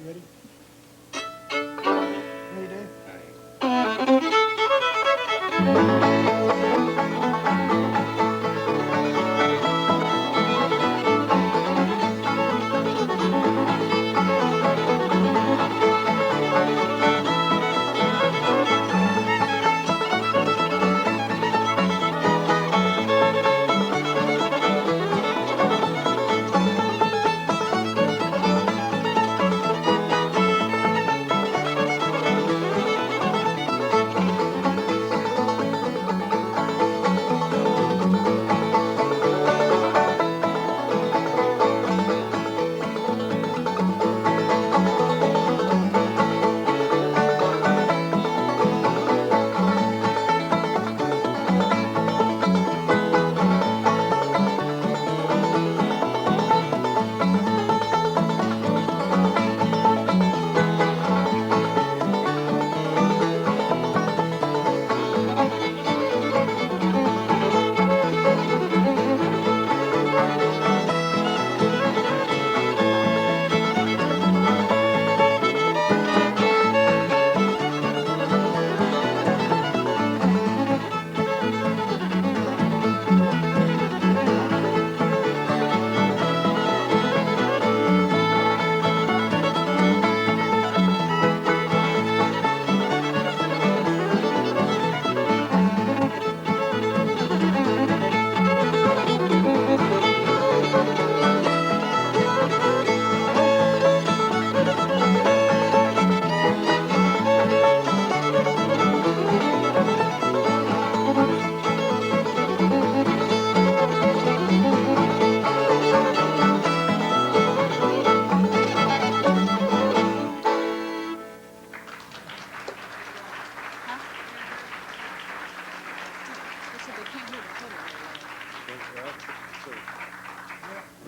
Ready? Ready, Dave?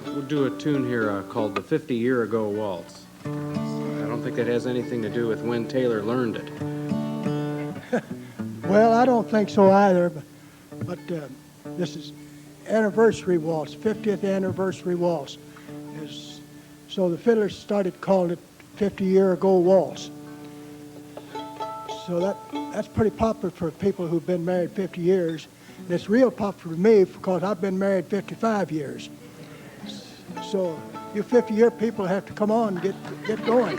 We'll do a tune here called the 50-Year Ago Waltz. I don't think it has anything to do with when Taylor learned it. Well, I don't think so either, but this is anniversary waltz, 50th anniversary waltz. So the Fiddlers started calling it 50-year ago waltz. So that's pretty popular for people who've been married 50 years. And it's real popular for me because I've been married 55 years. So you 50-year people have to come on and get going.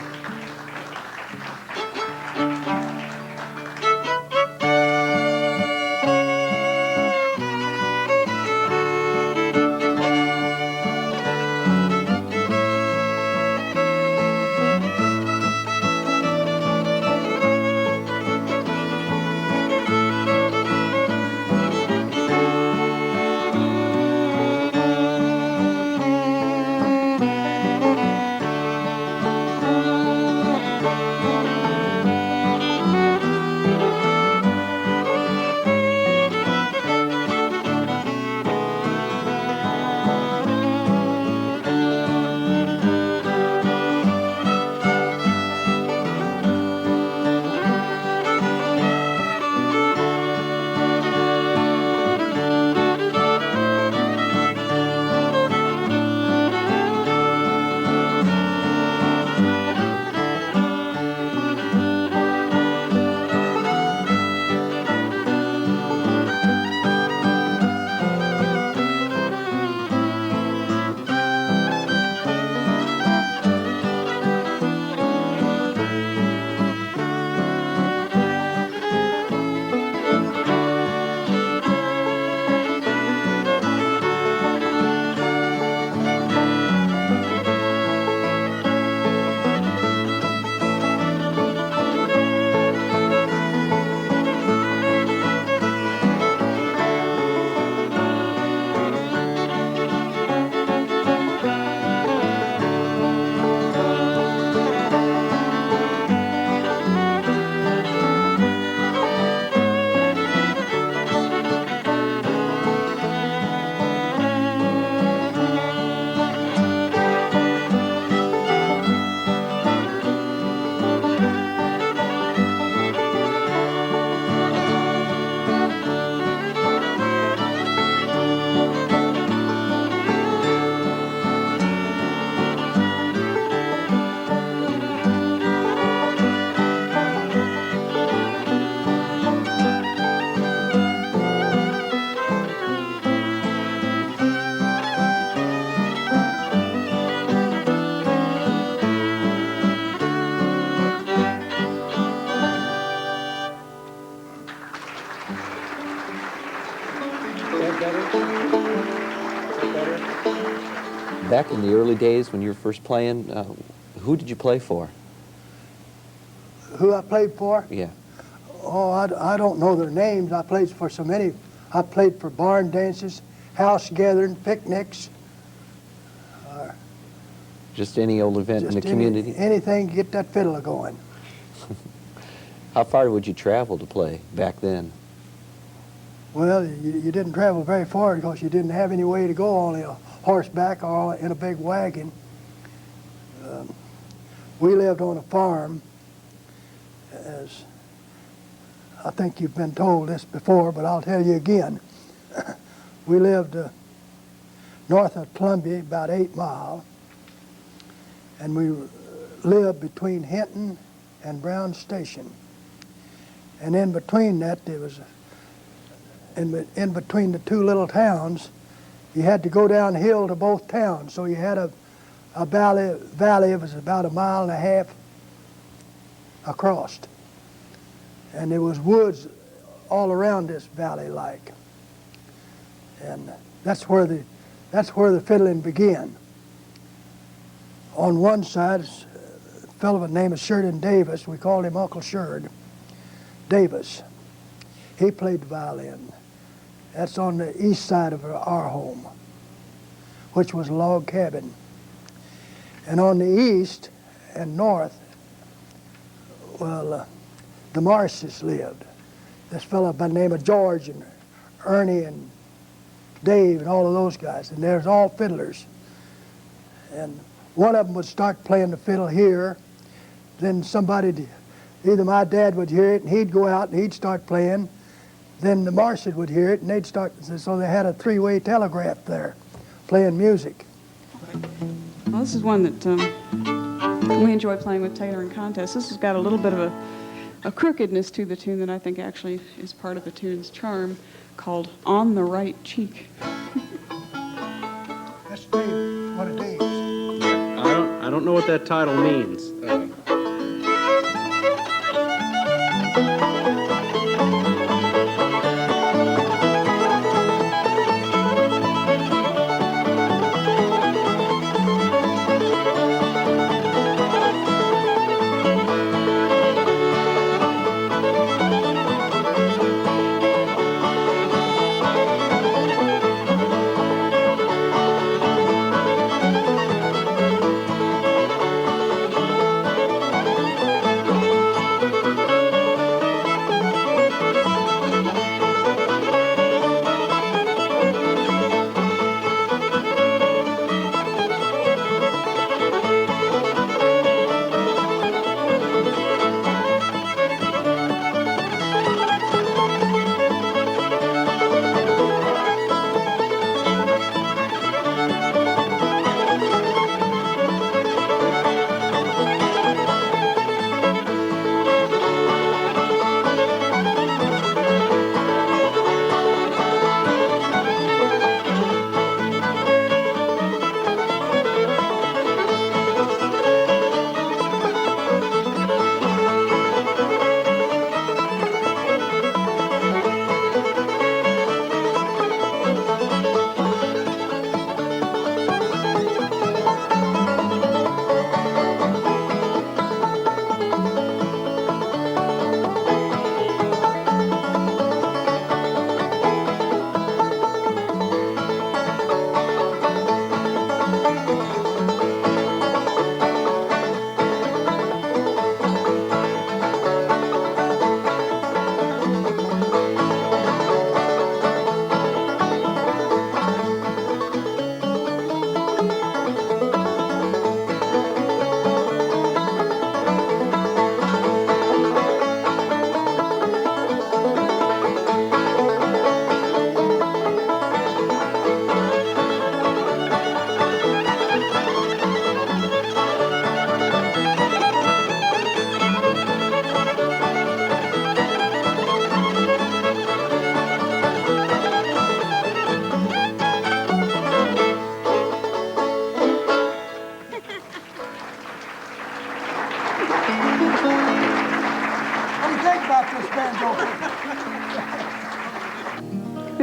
better? Is that better? Back in the early days when you were first playing, who did you play for? Who I played for? Yeah. Oh, I don't know their names. I played for so many. I played for barn dances, house gathering, picnics. Just any old event in the community? Anything to get that fiddle going. How far would you travel to play back then? Well, you didn't travel very far because you didn't have any way to go, only a horseback or in a big wagon. We lived on a farm, as I think you've been told this before, but I'll tell you again. We lived north of Columbia, about 8 miles, and we lived between Hinton and Brown Station. And in between that, there was, in between the two little towns, you had to go downhill to both towns. So you had a valley, it was about 1.5 miles across. And there was woods all around this valley like. And that's where the fiddling began. On one side, a fellow by the name of Sheridan Davis, we called him Uncle Sherd Davis. He played the violin. That's on the east side of our home, which was a log cabin. And on the east and north, well, the Marshes lived. This fellow by the name of George and Ernie and Dave and all of those guys. And there's all fiddlers. And one of them would start playing the fiddle here. Then somebody, either my dad would hear it and he'd go out and he'd start playing. Then the Marshes would hear it and they'd start, so they had a three-way telegraph there, playing music. Well, this is one that we enjoy playing with Taylor in contests. This has got a little bit of a crookedness to the tune that I think actually is part of the tune's charm, called On the Right Cheek. That's Dave, one of Dave's. I don't know what that title means.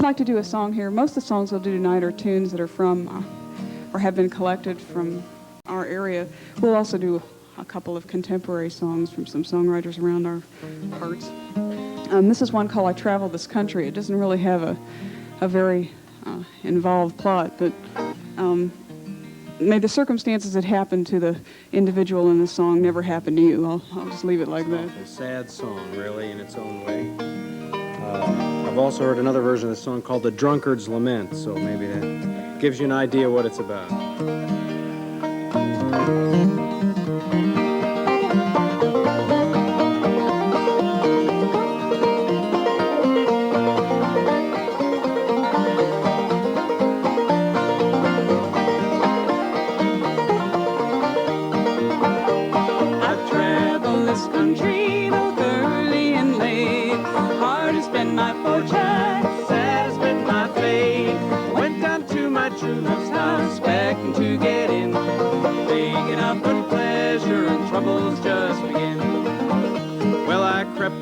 like to do a song here. Most of the songs we'll do tonight are tunes that are from or have been collected from our area. We'll also do a couple of contemporary songs from some songwriters around our parts. This is one called I Travel This Country. It doesn't really have a very involved plot, but may the circumstances that happened to the individual in the song never happen to you. I'll just leave it like that. A sad song, really, in its own way. I've also heard another version of the song called The Drunkard's Lament, so maybe that gives you an idea what it's about.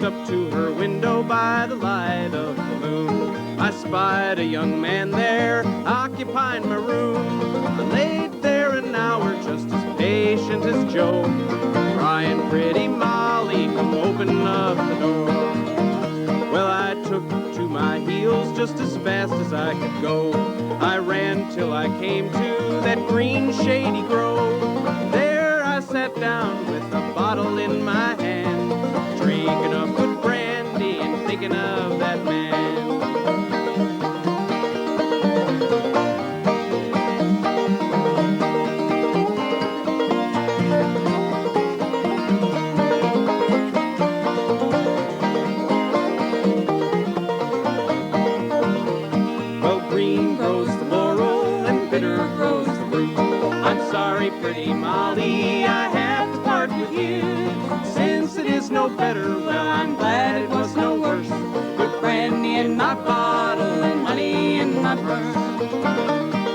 Up to her window by the light of the moon, I spied a young man there occupying my room. I laid there an hour just as patient as Joe, crying, pretty Molly, come open up the door. Well, I took to my heels just as fast as I could go. I ran till I came to that green shady grove. There I sat down with a bottle in my hand, drinking up good brandy and thinking of that man. Well, green grows the laurel and bitter grows the root. I'm sorry, pretty Molly, I have to part with you. Since it is no better, well, I'm glad it was no worse. Good brandy in my bottle and money in my purse.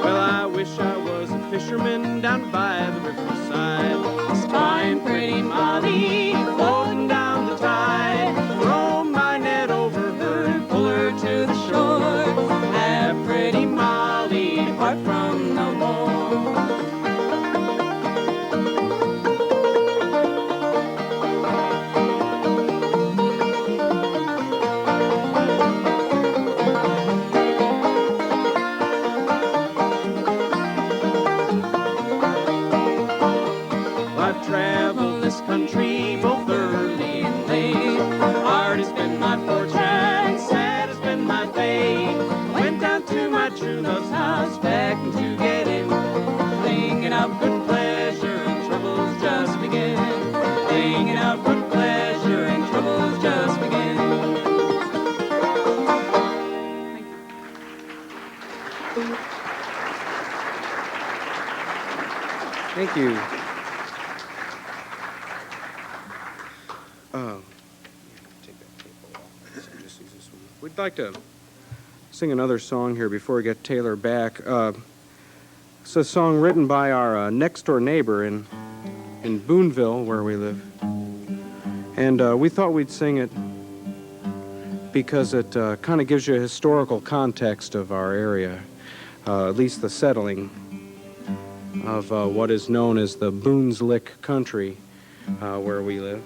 Well, I wish I was a fisherman down by the riverside, spying pretty Molly floating down the tide. Throw my net over her and pull her to the shore. Have pretty Molly depart from no more. Travel this country both early and late. Hard has been my fortune, sad has been my fate. Went down to my true love's house, begging to get in, thinking of good pleasure and troubles just begin. Thinking of good pleasure and troubles just begin. Thank you. We'd like to sing another song here before we get Taylor back. It's a song written by our next-door neighbor in Boonville, where we live. And we thought we'd sing it because it kind of gives you a historical context of our area, at least the settling of what is known as the Boone's Lick country, where we live.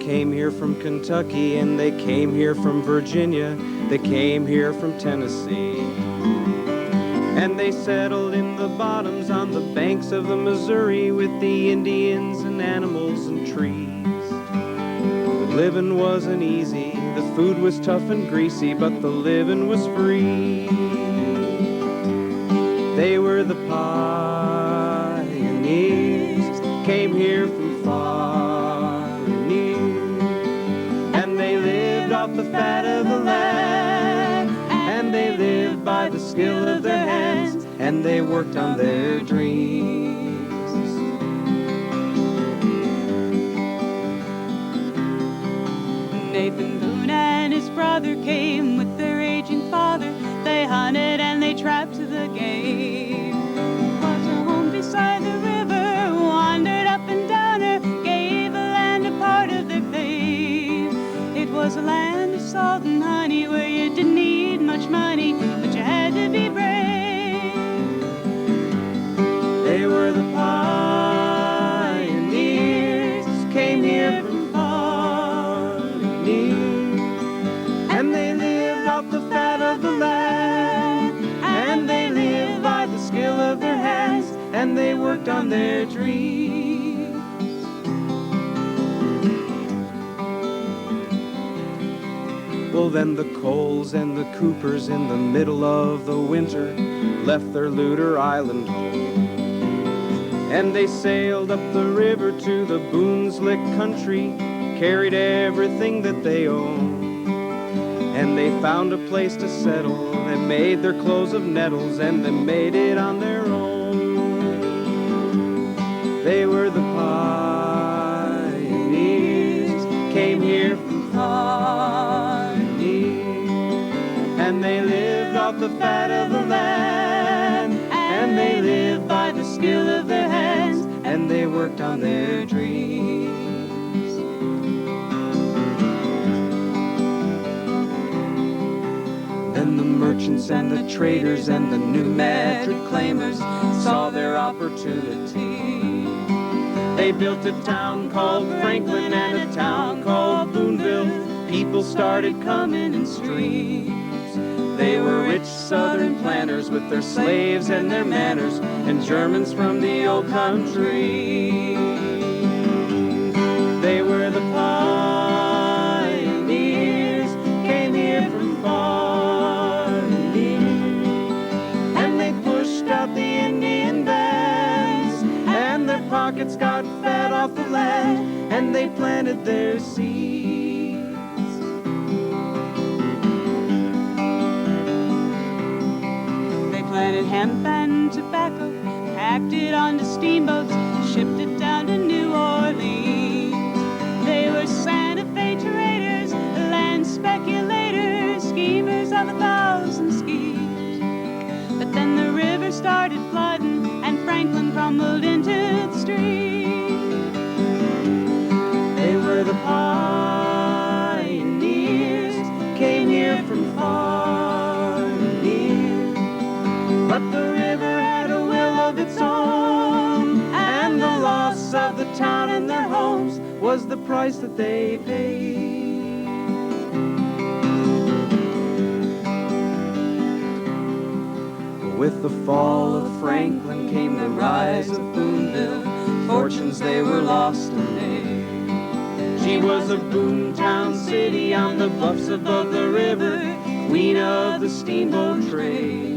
Came here from Kentucky and they came here from Virginia, they came here from Tennessee, and they settled in the bottoms on the banks of the Missouri with the Indians and animals and trees. The living wasn't easy, the food was tough and greasy, but the living was free. They were the pioneers, came here from far off the fat of the land, and they lived by the skill of their hands, and they worked on their dreams. Nathan Boone and his brother came with their aging father. They hunted and they trapped the game. Was a home beside the river, wandered up and down her, gave the land a part of their fame. It was a land of salt and honey where you didn't need much money, but you had to be brave. They were the pioneers, came here from far and near, and they lived off the fat of the land, and they lived by the skill of their hands, and they worked on their dreams. Well, then the Coles and the Coopers in the middle of the winter left their Luter Island home, and they sailed up the river to the Boonslick country, carried everything that they owned, and they found a place to settle. They made their clothes of nettles, and they made it on their own. They were the pioneers, came here from far and near, and they lived off the fat of the land, and they lived by the skill of their hands, and they worked on their dreams. Then the merchants and the traders and the New Madrid claimers saw their opportunity. They built a town called Franklin and a town called Boonville. People started coming in streams. They were rich southern planters with their slaves and their manners, and Germans from the old country. They were the pioneers, came here from far and near, and they pushed out the Indian bands, and their pockets got fat off the land, and they planted their seeds. Planted hemp and tobacco, packed it onto steamboats, shipped it down to New Orleans. They were Santa Fe traders, land speculators, schemers of 1,000 schemes. But then the river started flooding, and Franklin crumbled into the stream. They were the pioneers, came here from far and near, but the river had a will of its own, and the loss of the town and their homes was the price that they paid. With the fall of Franklin came the rise of Boonville. Fortunes, they were lost and made. She was a boomtown city on the bluffs above the river, queen of the steamboat trade.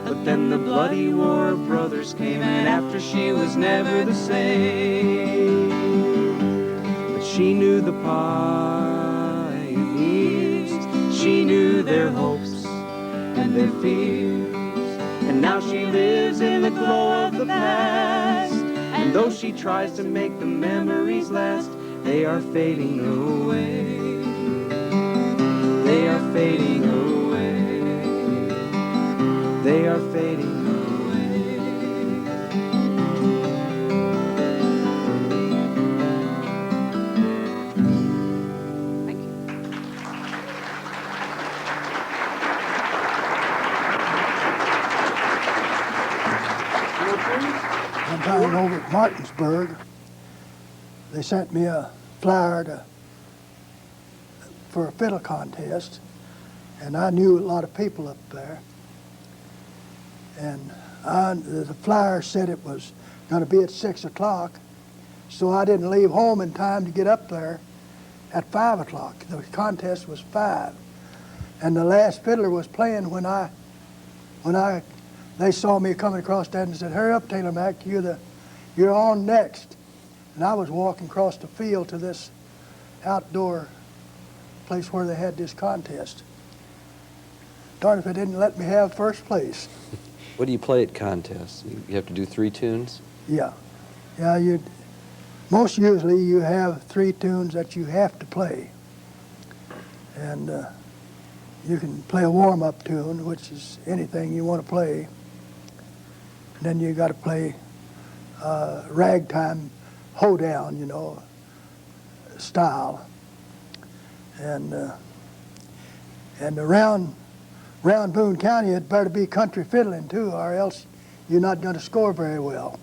But then the bloody War of Brothers came, and after she was never the same. But she knew the pioneers, she knew their hopes and their fears, and now she lives in the glow of the past. And though she tries to make the memories last, they are fading away. They are fading away. They are fading away. Thank you. One time over at Martinsburg, they sent me a flyer for a fiddle contest, and I knew a lot of people up there. And the flyer said it was going to be at 6 o'clock, so I didn't leave home in time to get up there at 5 o'clock. The contest was 5, and the last fiddler was playing when they saw me coming across that and said, "Hurry up, Taylor Mac, you're on next." And I was walking across the field to this outdoor place where they had this contest. Darn if they didn't let me have first place. What do you play at contests? You have to do 3 tunes? Yeah. Most usually you have 3 tunes that you have to play. And you can play a warm-up tune, which is anything you want to play. And then you got to play ragtime hoedown, you know, style. And around Boone County, it better be country fiddling too, or else you're not going to score very well.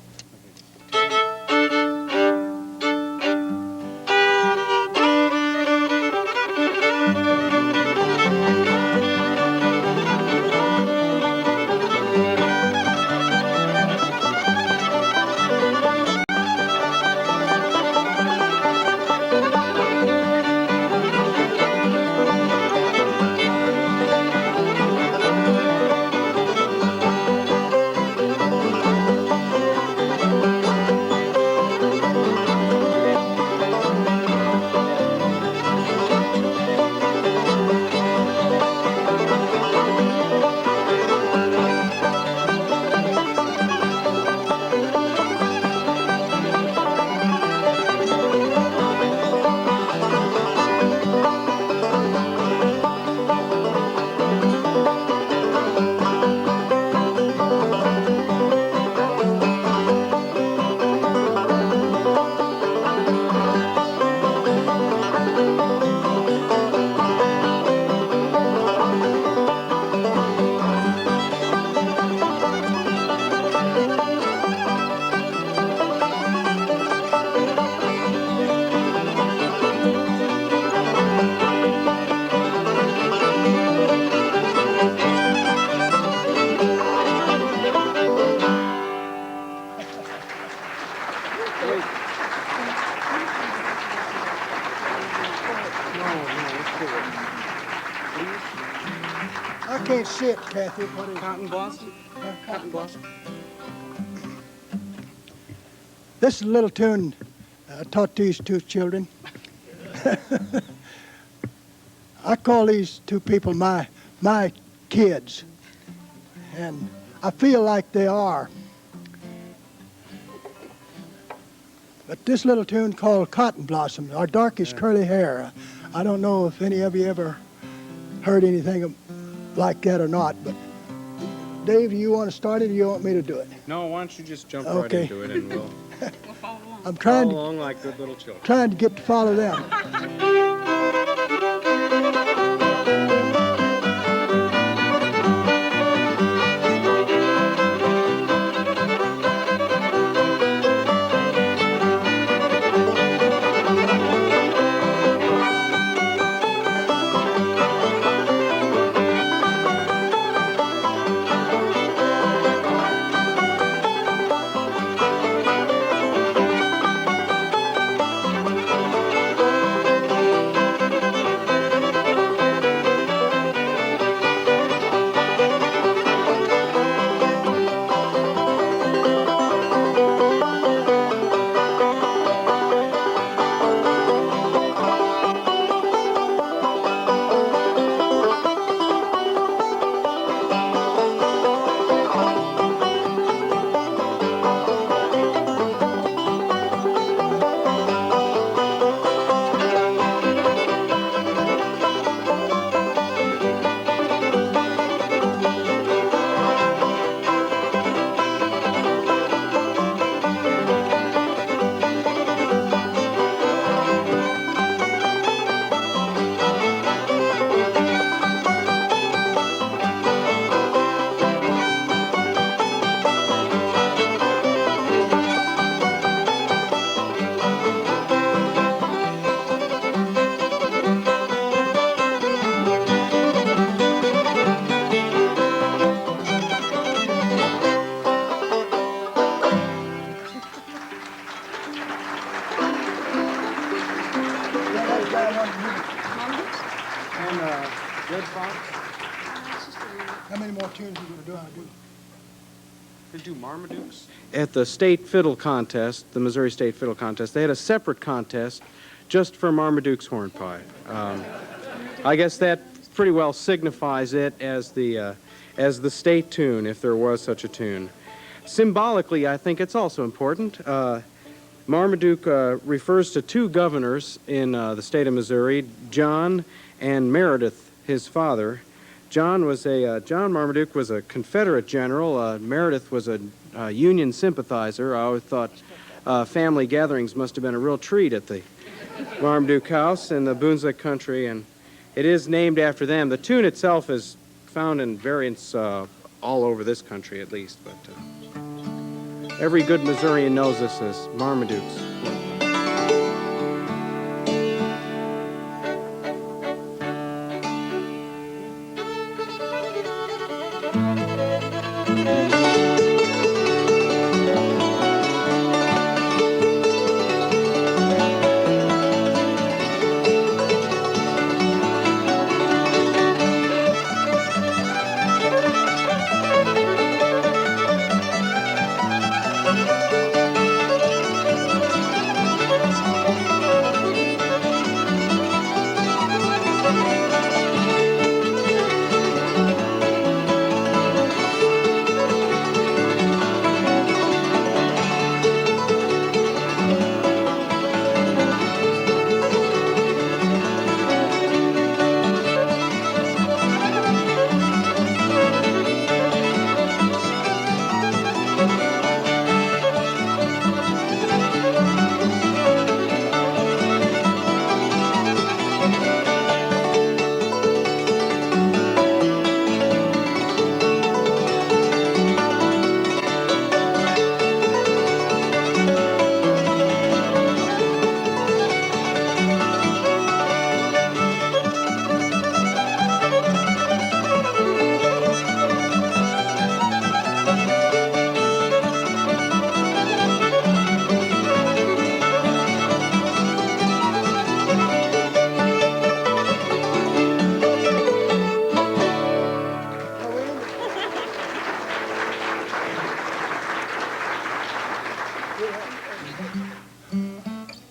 I can't see it, Cathy. What is Cotton blossom? Cotton blossom? This is a little tune I taught these two children. I call these two people my kids, and I feel like they are. But this little tune called Cotton Blossom, our darkest curly hair. I don't know if any of you ever heard anything like that or not, but Dave, do you want to start it or you want me to do it? No, why don't you just jump right Okay. into it and we'll I'm follow along like good little children. trying to get to follow them. And Red Fox? How many more tunes are you going to do? They do Marmadukes? At the state fiddle contest, the Missouri State Fiddle Contest, they had a separate contest just for Marmaduke's hornpipe. I guess that pretty well signifies it as the state tune, if there was such a tune. Symbolically, I think it's also important. Marmaduke refers to two governors in the state of Missouri, John and Meredith, his father. John Marmaduke was a Confederate general. Meredith was a Union sympathizer. I always thought family gatherings must have been a real treat at the Marmaduke House in the Boonslick country, and it is named after them. The tune itself is found in variants all over this country, at least, but every good Missourian knows this as Marmaduke's.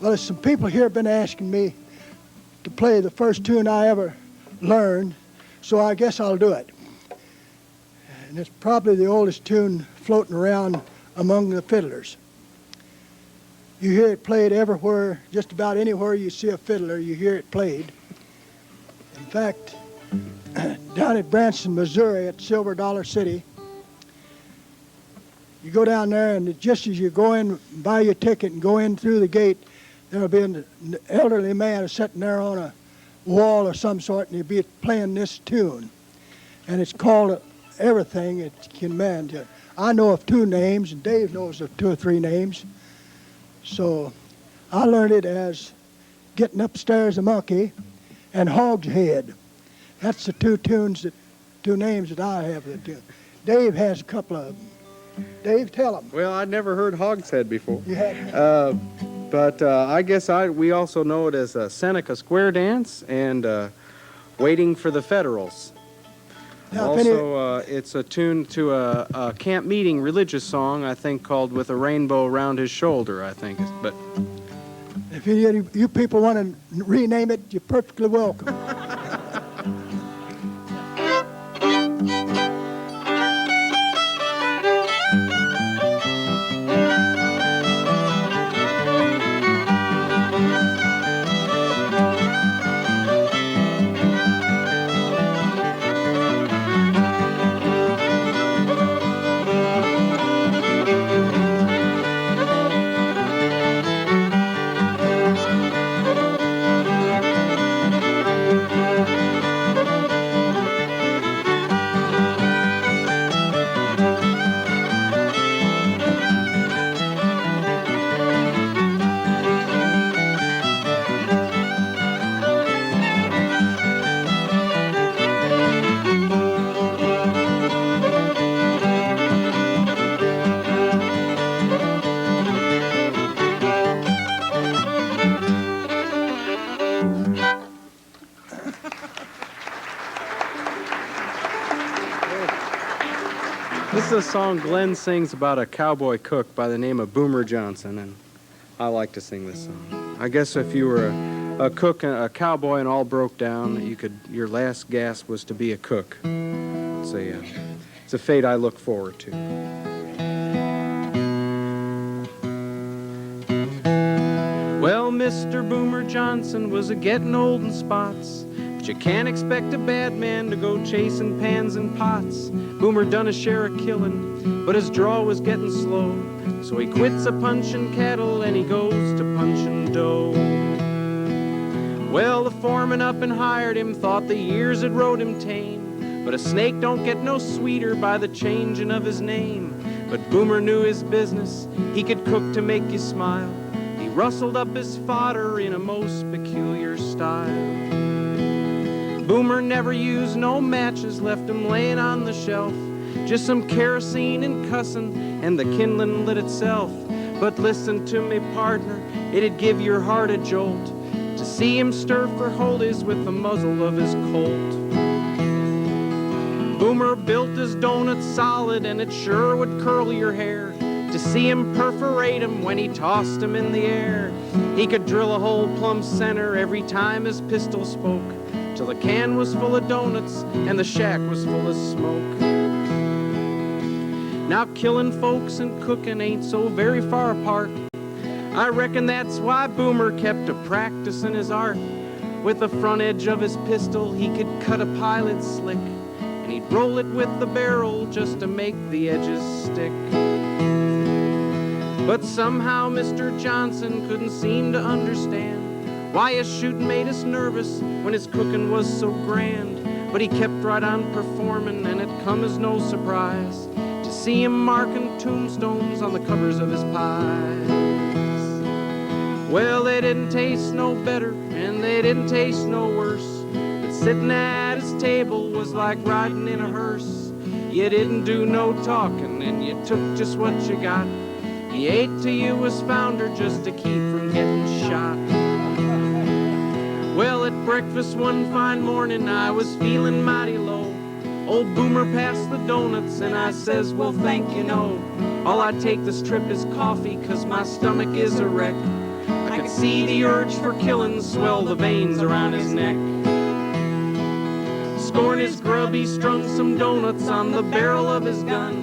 Well, there's some people here have been asking me to play the first tune I ever learned, so I guess I'll do it. And it's probably the oldest tune floating around among the fiddlers. You hear it played everywhere, just about anywhere you see a fiddler, you hear it played. In fact, down at Branson, Missouri, at Silver Dollar City, you go down there, and just as you go in, buy your ticket and go in through the gate, there'll be an elderly man sitting there on a wall of some sort, and he'll be playing this tune. And it's called Everything It Can Man. I know of two names, and Dave knows of two or three names. So I learned it as Getting Upstairs a Monkey and Hog's Head. That's the two names that I have. Dave has a couple of them. Dave, tell them. Well, I'd never heard Hog's Head before. You hadn't? But I guess we also know it as Seneca Square Dance and Waiting for the Federals. Now, Also, it's a tune to a camp meeting religious song, I think, called With a Rainbow Around His Shoulder, I think. But if you people want to rename it, you're perfectly welcome. this is a song Glenn sings about a cowboy cook by the name of Boomer Johnson, and I like to sing this song. I guess if you were a cook, a cowboy, and all broke down, your last gasp was to be a cook. It's a fate I look forward to. Well, Mr. Boomer Johnson was a getting old in spots. But you can't expect a bad man to go chasing pans and pots. Boomer done a share of killing, but his draw was getting slow. So he quits a punchin' cattle and he goes to punchin' dough. Well, the foreman up and hired him, thought the years had rode him tame. But a snake don't get no sweeter by the changing of his name. But Boomer knew his business, he could cook to make you smile. He rustled up his fodder in a most peculiar style. Boomer never used no matches, left 'em laying on the shelf. Just some kerosene and cussin', and the kindlin' lit itself. But listen to me, partner, it'd give your heart a jolt to see him stir for holdies with the muzzle of his Colt. Boomer built his donuts solid, and it sure would curl your hair to see him perforate 'em when he tossed 'em in the air. He could drill a hole plumb center every time his pistol spoke, till the can was full of donuts and the shack was full of smoke. Now killing folks and cooking ain't so very far apart. I reckon that's why Boomer kept a practicing his art. With the front edge of his pistol he could cut a pilot slick, and he'd roll it with the barrel just to make the edges stick. But somehow Mr. Johnson couldn't seem to understand why his shooting made us nervous when his cooking was so grand. But he kept right on performing, and it come as no surprise to see him marking tombstones on the covers of his pies. Well, they didn't taste no better, and they didn't taste no worse, but sitting at his table was like riding in a hearse. You didn't do no talking, and you took just what you got. You ate till you was founder just to keep from getting shot. Well, at breakfast one fine morning I was feeling mighty low. Old Boomer passed the donuts and I says, well, thank you, no. All I take this trip is coffee, 'cause my stomach is a wreck. I could see the urge for killing swell the veins around his neck. Scoring his grub, he strung some donuts on the barrel of his gun.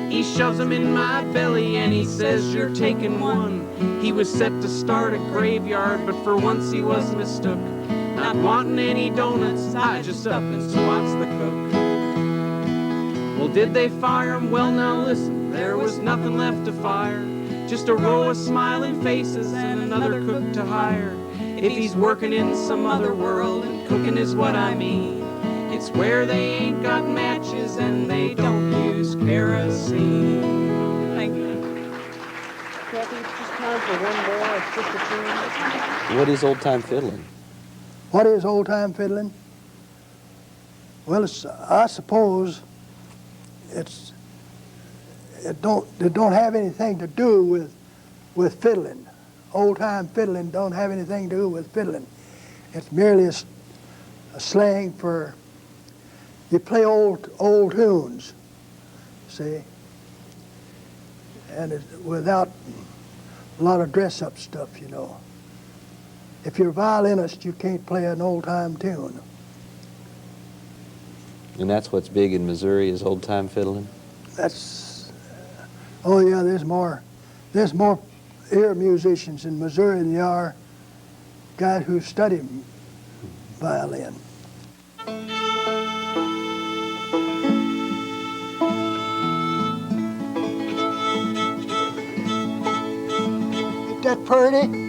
He shoves them in my belly and he says, you're taking one. He was set to start a graveyard, but for once he was mistook. Not wanting any donuts, I just up and swats the cook. Well, did they fire him? Well, now listen, there was nothing left to fire. Just a row of smiling faces and another cook to hire. If he's working in some other world and cooking is what I mean, it's where they ain't got matches and they don't use kerosene. Thank you. Cathy, just time for one more. It's just a tune. What is old-time fiddling? What is old-time fiddling? Well, I suppose it don't have anything to do with fiddling. Old-time fiddling don't have anything to do with fiddling. It's merely a slang for you play old tunes, see, and without a lot of dress-up stuff, you know. If you're a violinist, you can't play an old-time tune. And that's what's big in Missouri is old-time fiddling? That's, oh yeah, there's more ear musicians in Missouri than there are guys who study violin. Ain't that pretty?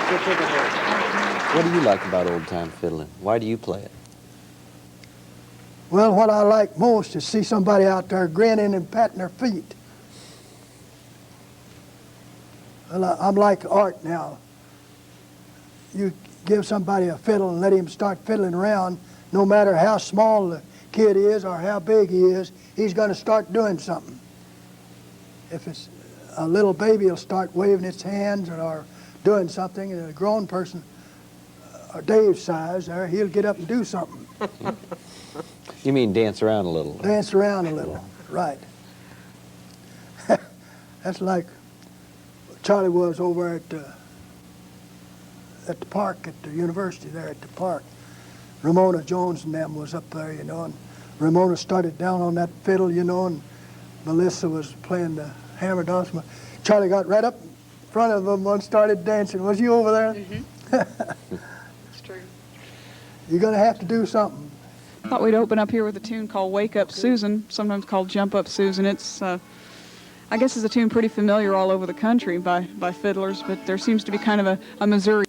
What do you like about old-time fiddling? Why do you play it? Well, what I like most is see somebody out there grinning and patting their feet. Well, I'm like Art now. You give somebody a fiddle and let him start fiddling around, no matter how small the kid is or how big he is, he's going to start doing something. If it's a little baby, he'll start waving its hands or doing something, and a grown person, or Dave's size, there, he'll get up and do something. You mean dance around a little? Dance around a little, right. That's like Charlie was over at the park at the university there at the park. Ramona Jones and them was up there, you know, and Ramona started down on that fiddle, you know, and Melissa was playing the hammer dance. Charlie got right up in front of them and started dancing. Was you over there? Mm-hmm. It's true. You're going to have to do something. Thought we'd open up here with a tune called Wake Up Susan, sometimes called Jump Up Susan. It's, I guess it's a tune pretty familiar all over the country by fiddlers, but there seems to be kind of a Missouri